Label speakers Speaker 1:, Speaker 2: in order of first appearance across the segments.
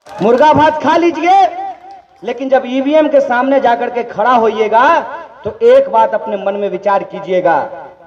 Speaker 1: मुर्गा भात खा लीजिए, लेकिन जब ईवीएम के सामने जाकर के खड़ा होइएगा तो एक बात अपने मन में विचार कीजिएगा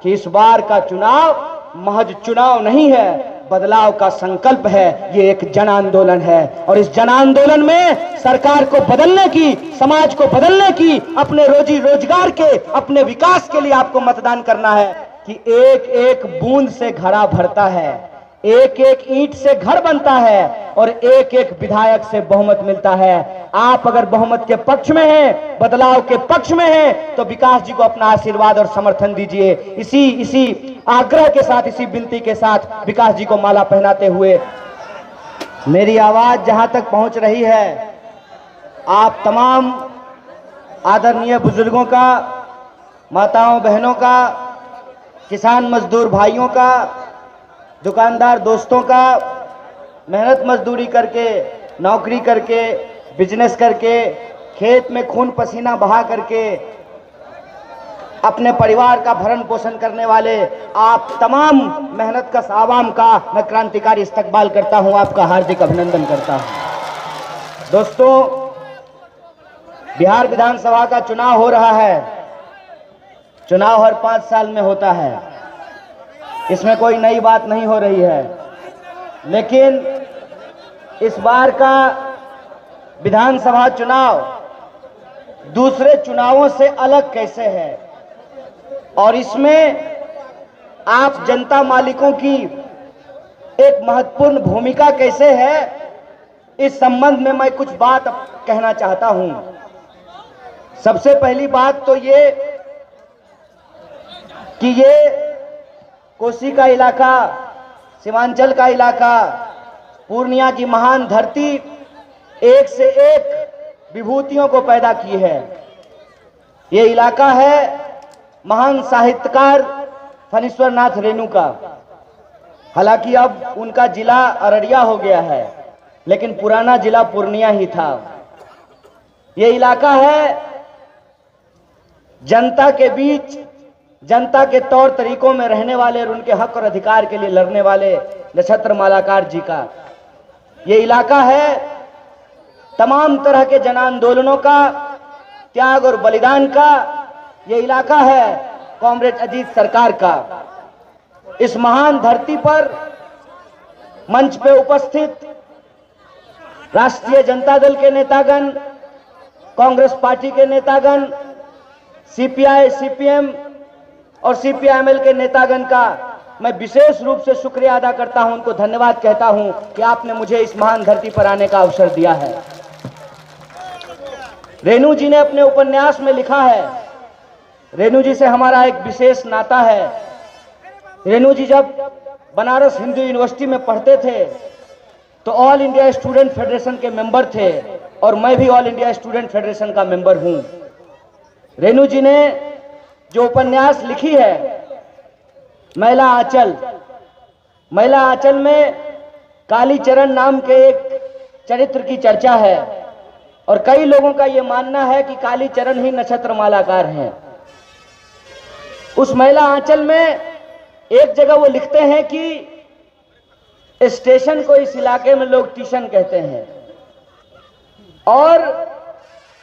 Speaker 1: कि इस बार का चुनाव महज चुनाव नहीं है, बदलाव का संकल्प है। ये एक जन आंदोलन है और इस जन आंदोलन में सरकार को बदलने की, समाज को बदलने की, अपने रोजी रोजगार के, अपने विकास के लिए आपको मतदान करना है कि एक एक बूंद से घड़ा भरता है, एक एक ईंट से घर बनता है और एक एक विधायक से बहुमत मिलता है। आप अगर बहुमत के पक्ष में हैं, बदलाव के पक्ष में हैं, तो विकास जी को अपना आशीर्वाद और समर्थन दीजिए। इसी आग्रह के साथ, इसी विनती के साथ विकास जी को माला पहनाते हुए मेरी आवाज जहां तक पहुंच रही है, आप तमाम आदरणीय बुजुर्गों का, माताओं बहनों का, किसान मजदूर भाइयों का, दुकानदार दोस्तों का, मेहनत मजदूरी करके, नौकरी करके, बिजनेस करके, खेत में खून पसीना बहा करके अपने परिवार का भरण पोषण करने वाले आप तमाम मेहनत कश आवाम का मैं क्रांतिकारी इस्तकबाल करता हूं, आपका हार्दिक अभिनंदन करता हूं। दोस्तों, बिहार विधानसभा का चुनाव हो रहा है। चुनाव हर 5 साल में होता है, इसमें कोई नई बात नहीं हो रही है, लेकिन इस बार का विधानसभा चुनाव दूसरे चुनावों से अलग कैसे है और इसमें आप जनता मालिकों की एक महत्वपूर्ण भूमिका कैसे है, इस संबंध में मैं कुछ बात कहना चाहता हूं। सबसे पहली बात तो ये कि ये कोसी का इलाका, सीमांचल का इलाका, पूर्णिया की महान धरती एक से एक विभूतियों को पैदा की है। ये इलाका है महान साहित्यकार फणीश्वर नाथ रेणु का। हालांकि अब उनका जिला अररिया हो गया है, लेकिन पुराना जिला पूर्णिया ही था। ये इलाका है जनता के बीच, जनता के तौर तरीकों में रहने वाले और उनके हक और अधिकार के लिए लड़ने वाले नक्षत्र मालाकार जी का। ये इलाका है तमाम तरह के जन आंदोलनों का, त्याग और बलिदान का। ये इलाका है कॉमरेड अजीत सरकार का। इस महान धरती पर मंच पे उपस्थित राष्ट्रीय जनता दल के नेतागण, कांग्रेस पार्टी के नेतागण, सीपीआई, सीपीएम और सीपीआईएमएल के नेतागण का मैं विशेष रूप से शुक्रिया अदा करता हूं, उनको धन्यवाद कहता हूं कि आपने मुझे इस महान धरती पर आने का अवसर दिया है। रेणु जी ने अपने उपन्यास में लिखा है, रेणु जी से हमारा एक विशेष नाता है। रेणु जी जब बनारस हिंदू यूनिवर्सिटी में पढ़ते थे तो ऑल इंडिया स्टूडेंट फेडरेशन के मेंबर थे और मैं भी ऑल इंडिया स्टूडेंट फेडरेशन का मेंबर हूं। रेणु जी ने जो उपन्यास लिखी है मैला आंचल, मैला आंचल में कालीचरण नाम के एक चरित्र की चर्चा है और कई लोगों का यह मानना है कि कालीचरण ही नक्षत्र मालाकार हैं। उस मैला आंचल में एक जगह वो लिखते हैं कि स्टेशन को इस इलाके में लोग स्टेशन कहते हैं और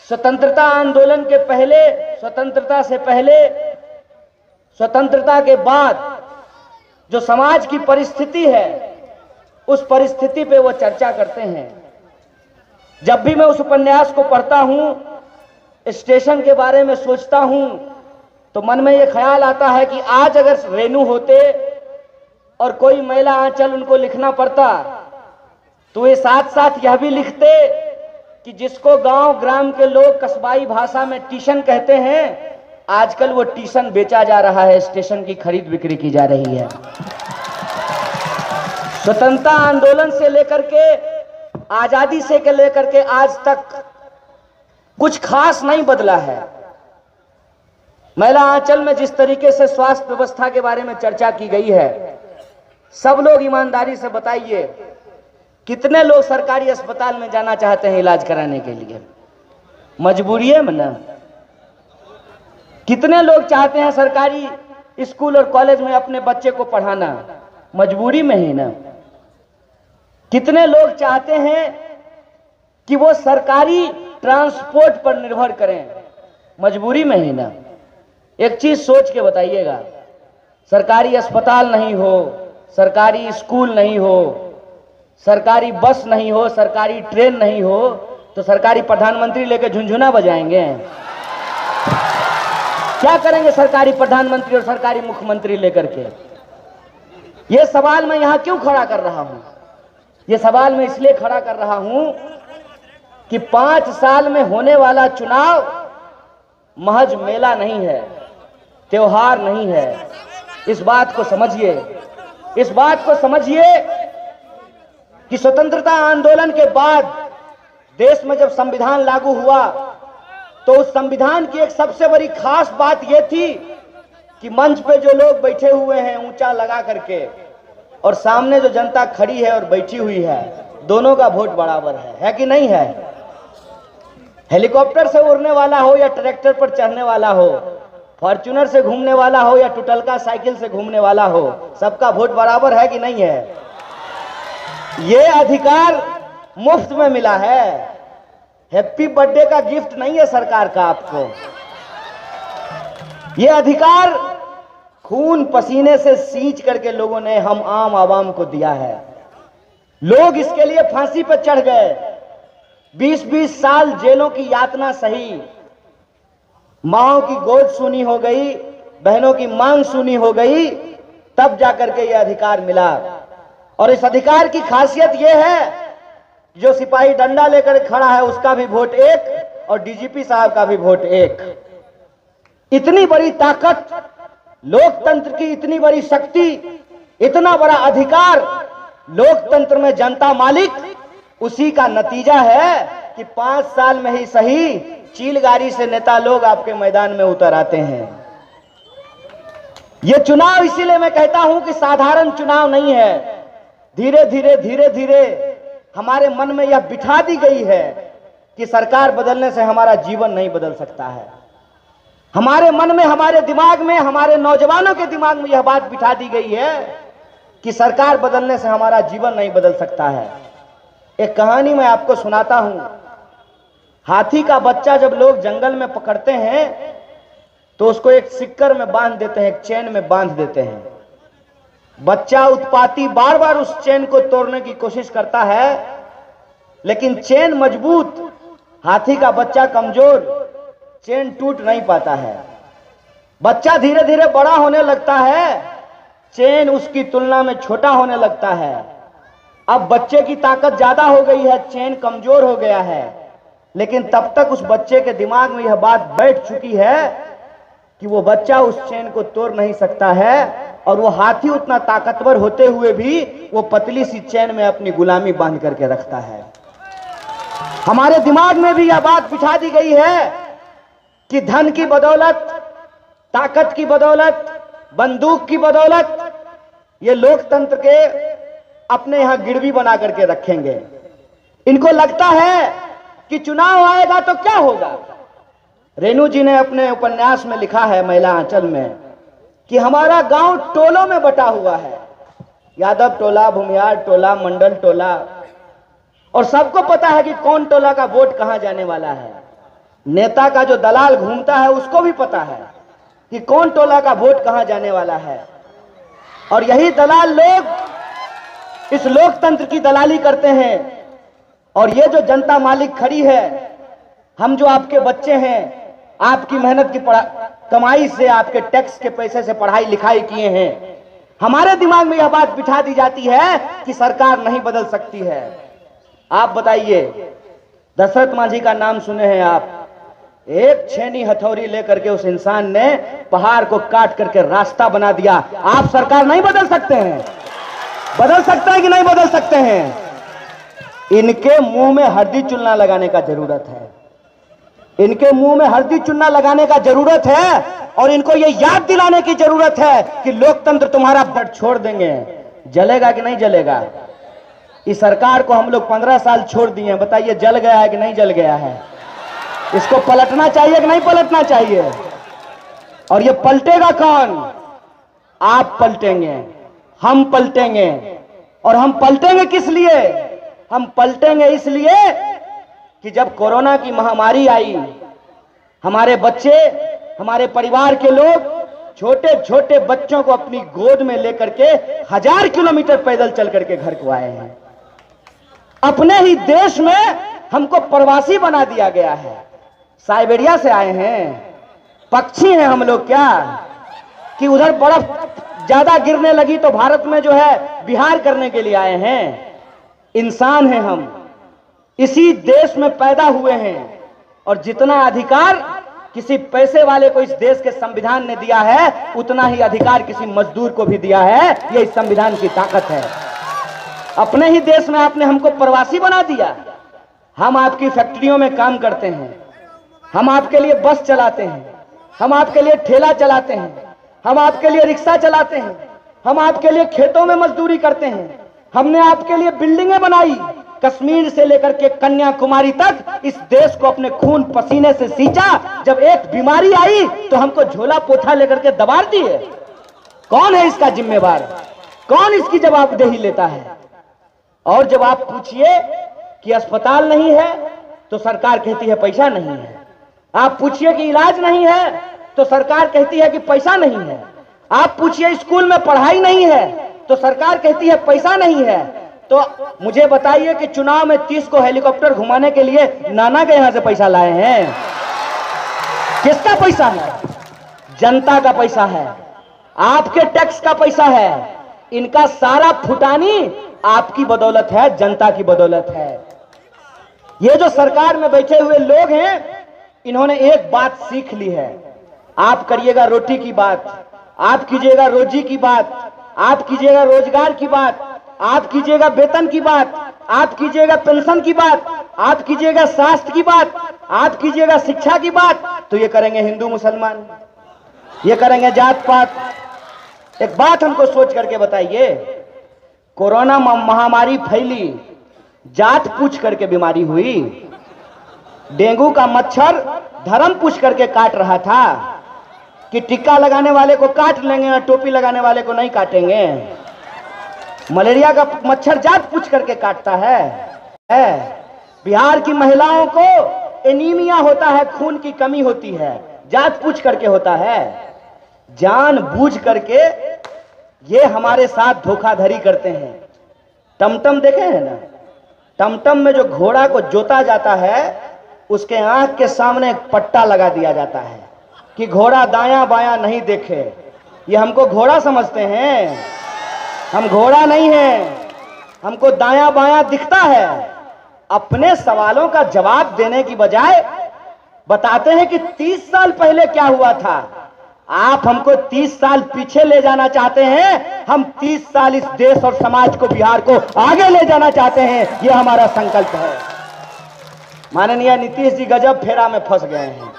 Speaker 1: स्वतंत्रता आंदोलन के पहले, स्वतंत्रता से पहले, स्वतंत्रता के बाद जो समाज की परिस्थिति है उस परिस्थिति पे वो चर्चा करते हैं। जब भी मैं उस उपन्यास को पढ़ता हूं, स्टेशन के बारे में सोचता हूं, तो मन में ये ख्याल आता है कि आज अगर रेणु होते और कोई मैला आंचल उनको लिखना पड़ता तो ये साथ साथ यह भी लिखते कि जिसको गांव ग्राम के लोग कस्बाई भाषा में टीशन कहते हैं, आजकल वो टीशन बेचा जा रहा है, स्टेशन की खरीद बिक्री की जा रही है। स्वतंत्रता आंदोलन से लेकर के, आजादी से लेकर के आज तक कुछ खास नहीं बदला है। मैला आंचल में जिस तरीके से स्वास्थ्य व्यवस्था के बारे में चर्चा की गई है, सब लोग ईमानदारी से बताइए कितने लोग सरकारी अस्पताल में जाना चाहते हैं इलाज कराने के लिए? मजबूरी है ना। कितने लोग चाहते हैं सरकारी स्कूल और कॉलेज में अपने बच्चे को पढ़ाना? मजबूरी में ही ना। कितने लोग चाहते हैं कि वो सरकारी ट्रांसपोर्ट पर निर्भर करें, मजबूरी में ही ना। एक चीज सोच के बताइएगा, सरकारी अस्पताल नहीं हो, सरकारी स्कूल नहीं हो, सरकारी बस नहीं हो, सरकारी ट्रेन नहीं हो, तो सरकारी प्रधानमंत्री लेकर झुनझुना बजाएंगे? क्या करेंगे सरकारी प्रधानमंत्री और सरकारी मुख्यमंत्री लेकर के? यह सवाल मैं यहां क्यों खड़ा कर रहा हूं? यह सवाल मैं इसलिए खड़ा कर रहा हूं कि 5 साल में होने वाला चुनाव महज मेला नहीं है, त्योहार नहीं है। इस बात को समझिए, इस बात को समझिए कि स्वतंत्रता आंदोलन के बाद देश में जब संविधान लागू हुआ तो उस संविधान की एक सबसे बड़ी खास बात यह थी कि मंच पे जो लोग बैठे हुए हैं ऊंचा लगा करके, और सामने जो जनता खड़ी है और बैठी हुई है, दोनों का वोट बराबर है कि नहीं है? हेलीकॉप्टर से उड़ने वाला हो या ट्रैक्टर पर चढ़ने वाला हो, फॉर्च्यूनर से घूमने वाला हो या टुटलका साइकिल से घूमने वाला हो, सबका वोट बराबर है कि नहीं है? ये अधिकार मुफ्त में मिला है, हैप्पी बर्थडे का गिफ्ट नहीं है सरकार का आपको। ये अधिकार खून पसीने से सींच करके लोगों ने हम आम आवाम को दिया है। लोग इसके लिए फांसी पर चढ़ गए, 20-20 साल जेलों की यातना सही, माओ की गोद सुनी हो गई, बहनों की मांग सुनी हो गई, तब जाकर के यह अधिकार मिला। और इस अधिकार की खासियत यह है, जो सिपाही डंडा लेकर खड़ा है उसका भी वोट एक और डीजीपी साहब का भी वोट एक। इतनी बड़ी ताकत, लोकतंत्र की इतनी बड़ी शक्ति, इतना बड़ा अधिकार, लोकतंत्र में जनता मालिक, उसी का नतीजा है कि 5 साल में ही सही चीलगाड़ी से नेता लोग आपके मैदान में उतर आते हैं। यह चुनाव इसीलिए मैं कहता हूं कि साधारण चुनाव नहीं है। धीरे धीरे हमारे मन में यह बिठा दी गई है कि सरकार बदलने से हमारा जीवन नहीं बदल सकता है। हमारे मन में, हमारे दिमाग में, हमारे नौजवानों के दिमाग में यह बात बिठा दी गई है कि सरकार बदलने से हमारा जीवन नहीं बदल सकता है। एक कहानी मैं आपको सुनाता हूं। हाथी का बच्चा जब लोग जंगल में पकड़ते हैं तो उसको एक सिक्कर में बांध देते हैं, एक चेन में बांध देते हैं। बच्चा उत्पाती बार बार उस चेन को तोड़ने की कोशिश करता है, लेकिन चेन मजबूत, हाथी का बच्चा कमजोर, चेन टूट नहीं पाता है। बच्चा धीरे धीरे बड़ा होने लगता है, चेन उसकी तुलना में छोटा होने लगता है। अब बच्चे की ताकत ज्यादा हो गई है, चेन कमजोर हो गया है, लेकिन तब तक उस बच्चे के दिमाग में यह बात बैठ चुकी है कि वो बच्चा उस चेन को तोड़ नहीं सकता है, और वो हाथी उतना ताकतवर होते हुए भी वो पतली सी चेन में अपनी गुलामी बांध करके रखता है। हमारे दिमाग में भी यह बात बिठा दी गई है कि धन की बदौलत, ताकत की बदौलत, बंदूक की बदौलत ये लोकतंत्र के अपने यहां गिरवी बना करके रखेंगे। इनको लगता है कि चुनाव आएगा तो क्या होगा। रेणु जी ने अपने उपन्यास में लिखा है महिला आंचल में कि हमारा गांव टोलों में बटा हुआ है, यादव टोला, भूमियार टोला, मंडल टोला, और सबको पता है कि कौन टोला का वोट कहां जाने वाला है। नेता का जो दलाल घूमता है उसको भी पता है कि कौन टोला का वोट कहां जाने वाला है, और यही दलाल लोग इस लोकतंत्र की दलाली करते हैं। और ये जो जनता मालिक खड़ी है, हम जो आपके बच्चे हैं, आपकी मेहनत की कमाई से, आपके टैक्स के पैसे से पढ़ाई लिखाई किए हैं, हमारे दिमाग में यह बात बिठा दी जाती है कि सरकार नहीं बदल सकती है। आप बताइए, दशरथ मांझी का नाम सुने हैं आप? एक छेनी हथौड़ी लेकर के उस इंसान ने पहाड़ को काट करके रास्ता बना दिया। आप सरकार नहीं बदल सकते हैं? बदल सकते हैं कि नहीं बदल सकते हैं? इनके मुंह में हल्दी चूना लगाने का जरूरत है, इनके मुंह में हल्दी चूना लगाने का जरूरत है, और इनको ये याद दिलाने की जरूरत है कि लोकतंत्र तुम्हारा बट छोड़ देंगे। जलेगा कि नहीं जलेगा? इस सरकार को हम लोग 15 साल छोड़ दिए हैं, बताइए जल गया है कि नहीं जल गया है? इसको पलटना चाहिए कि नहीं पलटना चाहिए? और ये पलटेगा कौन? आप पलटेंगे, हम पलटेंगे। और हम पलटेंगे किस लिए? हम पलटेंगे इसलिए कि जब कोरोना की महामारी आई, हमारे बच्चे, हमारे परिवार के लोग छोटे छोटे बच्चों को अपनी गोद में लेकर के 1000 किलोमीटर पैदल चल करके घर को आए हैं। अपने ही देश में हमको प्रवासी बना दिया गया है। साइबेरिया से आए हैं, पक्षी हैं हम लोग क्या कि उधर बर्फ ज्यादा गिरने लगी तो भारत में जो है विहार करने के लिए आए हैं? इंसान हैं हम, इसी देश में पैदा हुए हैं, और जितना अधिकार किसी पैसे वाले को इस देश के संविधान ने दिया है, उतना ही अधिकार किसी मजदूर को भी दिया है। यह इस संविधान की ताकत है। अपने ही देश में आपने हमको प्रवासी बना दिया। हम आपकी फैक्ट्रियों में काम करते हैं, हम आपके लिए बस चलाते हैं, हम आपके लिए ठेला चलाते हैं, हम आपके लिए रिक्शा चलाते हैं, हम आपके लिए खेतों में मजदूरी करते हैं। हमने आपके लिए बिल्डिंगें बनाई, कश्मीर से लेकर के कन्याकुमारी तक इस देश को अपने खून पसीने से सींचा। जब एक बीमारी आई तो हमको झोला पोथा लेकर के दबार दिए। कौन है इसका जिम्मेवार? कौन इसकी जवाबदेही लेता है? और जब आप पूछिए कि अस्पताल नहीं है तो सरकार कहती है पैसा नहीं है। आप पूछिए कि इलाज नहीं है तो सरकार कहती है कि पैसा नहीं है। आप पूछिए स्कूल में पढ़ाई नहीं है तो सरकार कहती है पैसा नहीं है। तो मुझे बताइए कि चुनाव में 30 को हेलीकॉप्टर घुमाने के लिए नाना के यहां से पैसा लाए हैं? किसका पैसा है? जनता का पैसा है, आपके टैक्स का पैसा है। इनका सारा फुटानी आपकी बदौलत है, जनता की बदौलत है। ये जो सरकार में बैठे हुए लोग हैं, इन्होंने एक बात सीख ली है। आप करिएगा रोटी की बात, आप कीजिएगा रोजी की बात, आप कीजिएगा रोजगार की बात, आप कीजिएगा वेतन की बात, आप कीजिएगा पेंशन की बात, आप कीजिएगा स्वास्थ्य की बात, आप कीजिएगा शिक्षा की बात, तो ये करेंगे हिंदू मुसलमान, ये करेंगे जात पात। एक बात हमको सोच करके बताइए, कोरोना महामारी फैली, जात पूछ करके बीमारी हुई। डेंगू का मच्छर धर्म पूछ करके काट रहा था कि टिक्का लगाने वाले को काट लेंगे और टोपी लगाने वाले को नहीं काटेंगे। मलेरिया का मच्छर जात पूछ करके काटता है। बिहार की महिलाओं को एनीमिया होता है, खून की कमी होती है, जात पूछ करके होता है। जानबूझ करके ये हमारे साथ धोखाधड़ी करते हैं। टमटम देखे हैं ना, टमटम में जो घोड़ा को जोता जाता है उसके आंख के सामने एक पट्टा लगा दिया जाता है कि घोड़ा दायां बायां नहीं देखे। ये हमको घोड़ा समझते हैं, हम घोड़ा नहीं हैं, हमको दायां बायां दिखता है। अपने सवालों का जवाब देने की बजाय बताते हैं कि 30 साल पहले क्या हुआ था। आप हमको 30 साल पीछे ले जाना चाहते हैं, हम 30 साल इस देश और समाज को, बिहार को आगे ले जाना चाहते हैं। यह हमारा संकल्प है। माननीय नीतीश जी गजब फेरा में फंस गए हैं।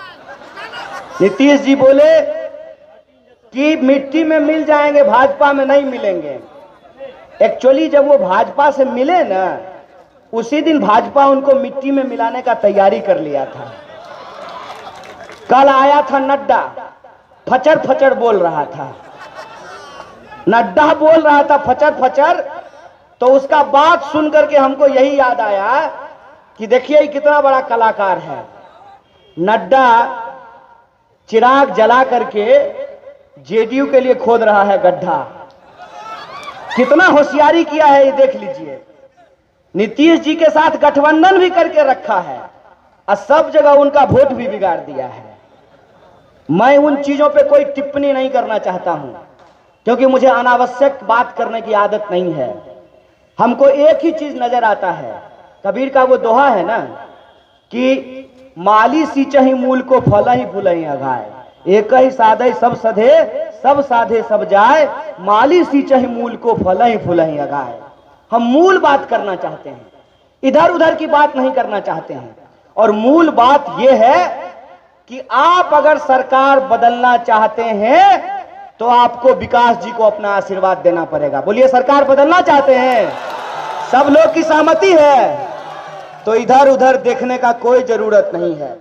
Speaker 1: नीतीश जी बोले कि मिट्टी में मिल जाएंगे, भाजपा में नहीं मिलेंगे। एक्चुअली जब वो भाजपा से मिले ना, उसी दिन भाजपा उनको मिट्टी में मिलाने का तैयारी कर लिया था। कल आया था नड्डा, फचर फचर बोल रहा था, नड्डा बोल रहा था फचर फचर। तो उसका बात सुन करके हमको यही याद आया कि देखिए कितना बड़ा कलाकार है। नड्डा चिराग जला करके जेडीयू के लिए खोद रहा है गड्ढा। कितना होशियारी किया है ये देख लीजिए। नीतीश जी के साथ गठबंधन भी करके रखा है और सब जगह उनका वोट भी बिगाड़ दिया है। मैं उन चीजों पे कोई टिप्पणी नहीं करना चाहता हूं, क्योंकि मुझे अनावश्यक बात करने की आदत नहीं है। हमको एक ही चीज नजर आता है, कबीर का वो दोहा है ना कि माली सींचहि मूल को फलहि फूलहि अघाय, एक ही साधे सब सधे, सब साधे सब जाए, माली सींचहि मूल को फलहि फूलहि अघाय। हम मूल बात करना चाहते हैं, इधर उधर की बात नहीं करना चाहते हैं। और मूल बात यह है कि आप अगर सरकार बदलना चाहते हैं तो आपको विकास जी को अपना आशीर्वाद देना पड़ेगा। बोलिए, सरकार बदलना चाहते हैं? सब लोग की सहमति है तो इधर उधर देखने का कोई जरूरत नहीं है।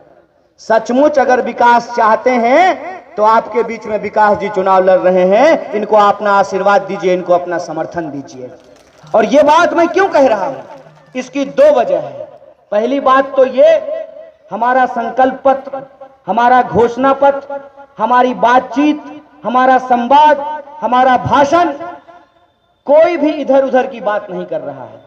Speaker 1: सचमुच अगर विकास चाहते हैं तो आपके बीच में विकास जी चुनाव लड़ रहे हैं, इनको अपना आशीर्वाद दीजिए, इनको अपना समर्थन दीजिए। और ये बात मैं क्यों कह रहा हूं, इसकी दो वजह है। पहली बात तो ये, हमारा संकल्प पत्र, हमारा घोषणा पत्र, हमारी बातचीत, हमारा संवाद, हमारा भाषण कोई भी इधर उधर की बात नहीं कर रहा है।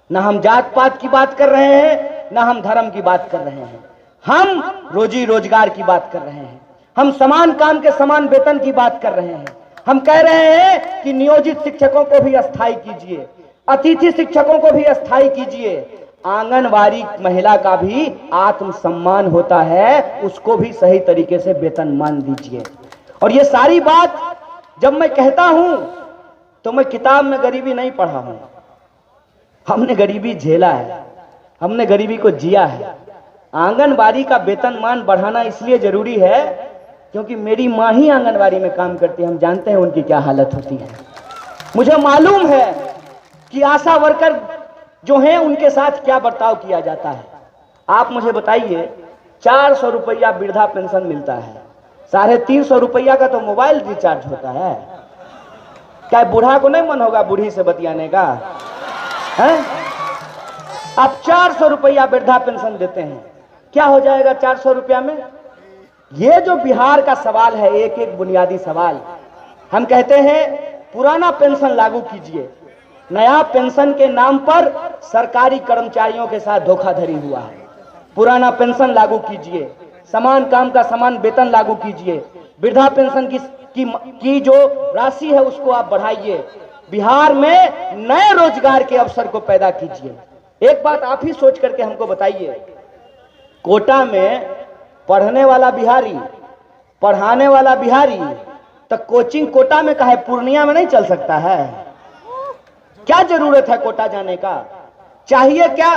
Speaker 1: ना हम जात पात की बात कर रहे हैं, ना हम धर्म की बात कर रहे हैं। हम रोजी रोजगार की बात कर रहे हैं। हम समान काम के समान वेतन की बात कर रहे हैं। हम कह रहे हैं कि नियोजित शिक्षकों को भी अस्थायी कीजिए, अतिथि शिक्षकों को भी अस्थायी कीजिए, आंगनवाड़ी महिला का भी आत्मसम्मान होता है, उसको भी सही तरीके से वेतन मान दीजिए। और ये सारी बात जब मैं कहता हूं तो मैं किताब में गरीबी नहीं पढ़ा हूं, हमने गरीबी झेला है, हमने गरीबी को जिया है। आंगनबाड़ी का वेतनमान बढ़ाना इसलिए जरूरी है क्योंकि मेरी माँ ही आंगनबाड़ी में काम करती है, हम जानते हैं उनकी क्या हालत होती है। मुझे मालूम है कि आशा वर्कर जो हैं उनके साथ क्या बर्ताव किया जाता है। आप मुझे बताइए, 400 रुपया वृद्धा पेंशन मिलता है, 350 रुपया का तो मोबाइल रिचार्ज होता है। क्या बूढ़ा को नहीं मन होगा बूढ़ी से बतियाने का है? आप 400 रुपया वृद्धा पेंशन देते हैं, क्या हो जाएगा 400 रुपया में? ये जो बिहार का सवाल है, एक एक बुनियादी सवाल, हम कहते हैं पुराना पेंशन लागू कीजिए। नया पेंशन के नाम पर सरकारी कर्मचारियों के साथ धोखाधड़ी हुआ है। पुराना पेंशन लागू कीजिए, समान काम का समान वेतन लागू कीजिए, वृद्धा पेंशन की जो राशि है उसको आप बढ़ाइए, बिहार में नए रोजगार के अवसर को पैदा कीजिए। एक बात आप ही सोच करके हमको बताइए, कोटा में पढ़ने वाला बिहारी, पढ़ाने वाला बिहारी, तो कोचिंग कोटा में कहा है, पूर्णिया में नहीं चल सकता है? क्या जरूरत है कोटा जाने का? चाहिए क्या?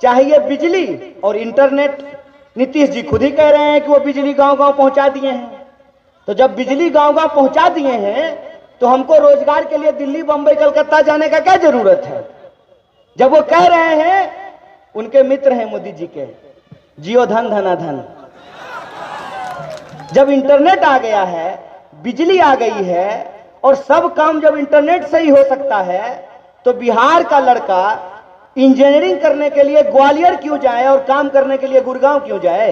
Speaker 1: चाहिए बिजली और इंटरनेट। नीतीश जी खुद ही कह रहे हैं कि वो बिजली गांव गांव पहुंचा दिए हैं। तो जब बिजली गांव गांव पहुंचा दिए हैं तो हमको रोजगार के लिए दिल्ली, बंबई, कलकत्ता जाने का क्या जरूरत है? जब वो कह रहे हैं, उनके मित्र हैं मोदी जी के, जियो धन धनाधन। जब इंटरनेट आ गया है, बिजली आ गई है और सब काम जब इंटरनेट से ही हो सकता है, तो बिहार का लड़का इंजीनियरिंग करने के लिए ग्वालियर क्यों जाए और काम करने के लिए गुड़गांव क्यों जाए?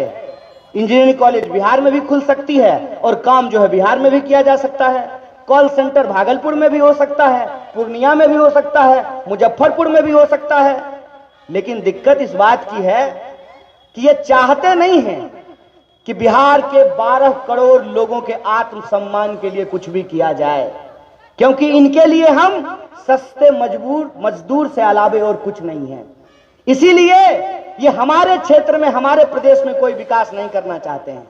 Speaker 1: इंजीनियरिंग कॉलेज बिहार में भी खुल सकती है और काम जो है बिहार में भी किया जा सकता है। कॉल सेंटर भागलपुर में भी हो सकता है, पूर्णिया में भी हो सकता है, मुजफ्फरपुर में भी हो सकता है। लेकिन दिक्कत इस बात की है कि ये चाहते नहीं हैं कि बिहार के 12 करोड़ लोगों के आत्मसम्मान के लिए कुछ भी किया जाए, क्योंकि इनके लिए हम सस्ते मजदूर से अलावे और कुछ नहीं है। इसीलिए ये हमारे क्षेत्र में, हमारे प्रदेश में कोई विकास नहीं करना चाहते हैं।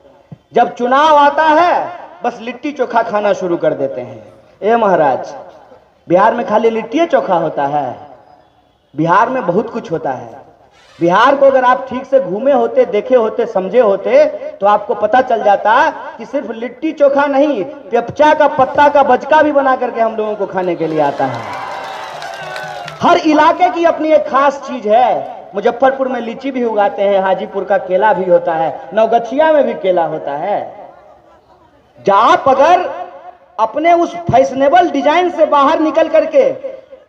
Speaker 1: जब चुनाव आता है बस लिट्टी चोखा खाना शुरू कर देते हैं। ए महाराज, बिहार में खाली लिट्टी चोखा होता है? बिहार में बहुत कुछ होता है। बिहार को अगर आप ठीक से घूमे होते, देखे होते, समझे होते, तो आपको पता चल जाता कि सिर्फ लिट्टी चोखा नहीं, पेपचा का पत्ता का बचका भी बना करके हम लोगों को खाने के लिए आता है। हर इलाके की अपनी एक खास चीज है। मुजफ्फरपुर में लीची भी उगाते हैं, हाजीपुर का केला भी होता है, नवगछिया में भी केला होता है। आप अगर अपने उस फैशनेबल डिजाइन से बाहर निकल करके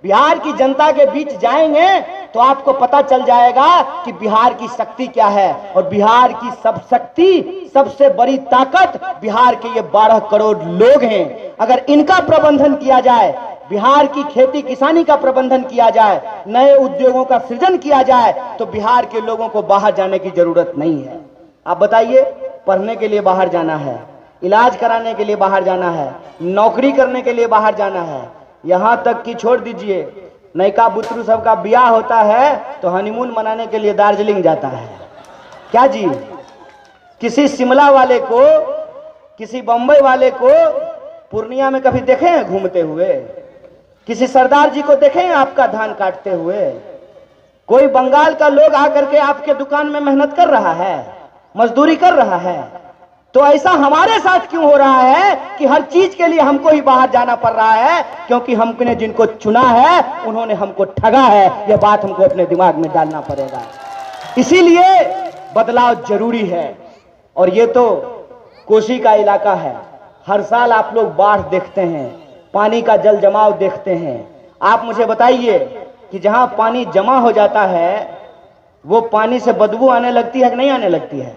Speaker 1: बिहार की जनता के बीच जाएंगे तो आपको पता चल जाएगा कि बिहार की शक्ति क्या है। और बिहार की सब शक्ति, सबसे बड़ी ताकत बिहार के ये 12 करोड़ लोग हैं। अगर इनका प्रबंधन किया जाए, बिहार की खेती किसानी का प्रबंधन किया जाए, नए उद्योगों का सृजन किया जाए, तो बिहार के लोगों को बाहर जाने की जरूरत नहीं है। आप बताइए, पढ़ने के लिए बाहर जाना है, इलाज कराने के लिए बाहर जाना है, नौकरी करने के लिए बाहर जाना है, यहां तक कि छोड़ दीजिए, नयका बुतरू सबका ब्याह होता है तो हनीमून मनाने के लिए दार्जिलिंग जाता है। क्या जी, किसी शिमला वाले को, किसी बंबई वाले को पूर्णिया में कभी देखे हैं घूमते हुए? किसी सरदार जी को देखे हैं आपका धान काटते हुए? कोई बंगाल का लोग आकर के आपके दुकान में मेहनत कर रहा है, मजदूरी कर रहा है? तो ऐसा हमारे साथ क्यों हो रहा है कि हर चीज के लिए हमको ही बाहर जाना पड़ रहा है? क्योंकि हमने जिनको चुना है उन्होंने हमको ठगा है। यह बात हमको अपने दिमाग में डालना पड़ेगा। इसीलिए बदलाव जरूरी है। और ये तो कोसी का इलाका है, हर साल आप लोग बाढ़ देखते हैं, पानी का जल जमाव देखते हैं। आप मुझे बताइए कि जहां पानी जमा हो जाता है वो पानी से बदबू आने लगती है कि नहीं आने लगती है?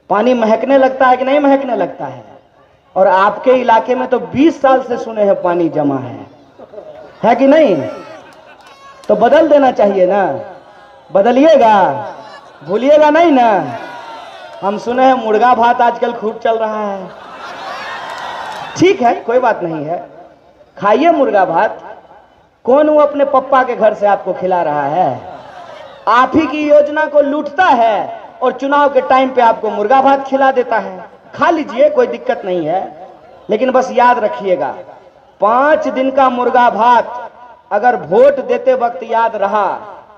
Speaker 1: पानी महकने लगता है कि नहीं महकने लगता है? और आपके इलाके में तो 20 साल से सुने हैं पानी जमा है कि नहीं? तो बदल देना चाहिए ना, बदलिएगा, भूलिएगा नहीं ना। हम सुने हैं मुर्गा भात आजकल खूब चल रहा है। ठीक है, कोई बात नहीं है, खाइए मुर्गा भात। कौन वो अपने पप्पा के घर से आपको खिला रहा है? आप ही की योजना को लूटता है और चुनाव के टाइम पे आपको मुर्गा भात खिला देता है। खा लीजिए, कोई दिक्कत नहीं है, लेकिन बस याद रखिएगा 5 दिन का मुर्गा भात अगर वोट देते वक्त याद रहा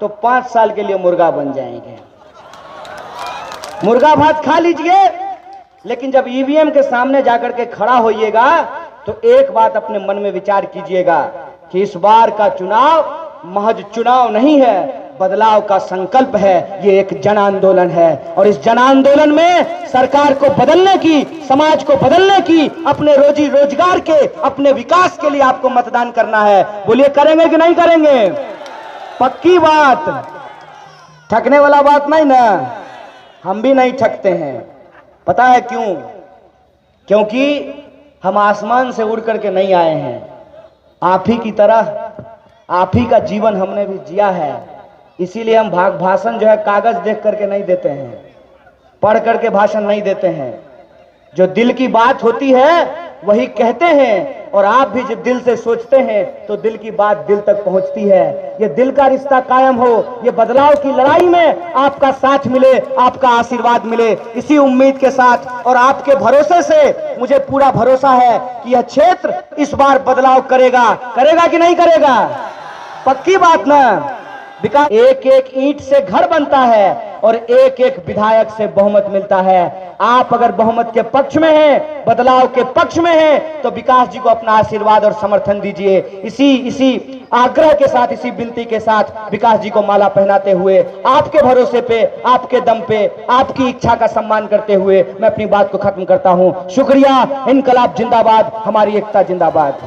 Speaker 1: तो 5 साल के लिए मुर्गा बन जाएंगे। मुर्गा भात खा लीजिए, लेकिन जब ईवीएम के सामने जाकर के खड़ा होइएगा तो एक बात अपने मन में विचार कीजिएगा कि इस बार का चुनाव महज चुनाव नहीं है, बदलाव का संकल्प है। ये एक जन आंदोलन है और इस जन आंदोलन में सरकार को बदलने की, समाज को बदलने की, अपने रोजी रोजगार के, अपने विकास के लिए आपको मतदान करना है। बोलिए, करेंगे कि नहीं करेंगे? पक्की बात, ठगने वाला बात नहीं ना। हम भी नहीं ठगते हैं। पता है क्यों? क्योंकि हम आसमान से उड़ करके नहीं आए हैं। आप ही की तरह आप ही का जीवन हमने भी जिया है। इसीलिए हम भाषण जो है कागज देख करके नहीं देते हैं, पढ़ करके भाषण नहीं देते हैं। जो दिल की बात होती है वही कहते हैं, और आप भी जब दिल से सोचते हैं तो दिल की बात दिल तक पहुंचती है। ये दिल का रिश्ता कायम हो, ये बदलाव की लड़ाई में आपका साथ मिले, आपका आशीर्वाद मिले, इसी उम्मीद के साथ और आपके भरोसे से मुझे पूरा भरोसा है कि यह क्षेत्र इस बार बदलाव करेगा। करेगा कि नहीं करेगा? पक्की बात ना। विकास एक एक ईंट से घर बनता है और एक एक विधायक से बहुमत मिलता है। आप अगर बहुमत के पक्ष में हैं, बदलाव के पक्ष में हैं, तो विकास जी को अपना आशीर्वाद और समर्थन दीजिए। इसी आग्रह के साथ, इसी विनती के साथ विकास जी को माला पहनाते हुए, आपके भरोसे पे, आपके दम पे, आपकी इच्छा का सम्मान करते हुए मैं अपनी बात को खत्म करता हूं। शुक्रिया। इनकलाब जिंदाबाद, हमारी एकता जिंदाबाद।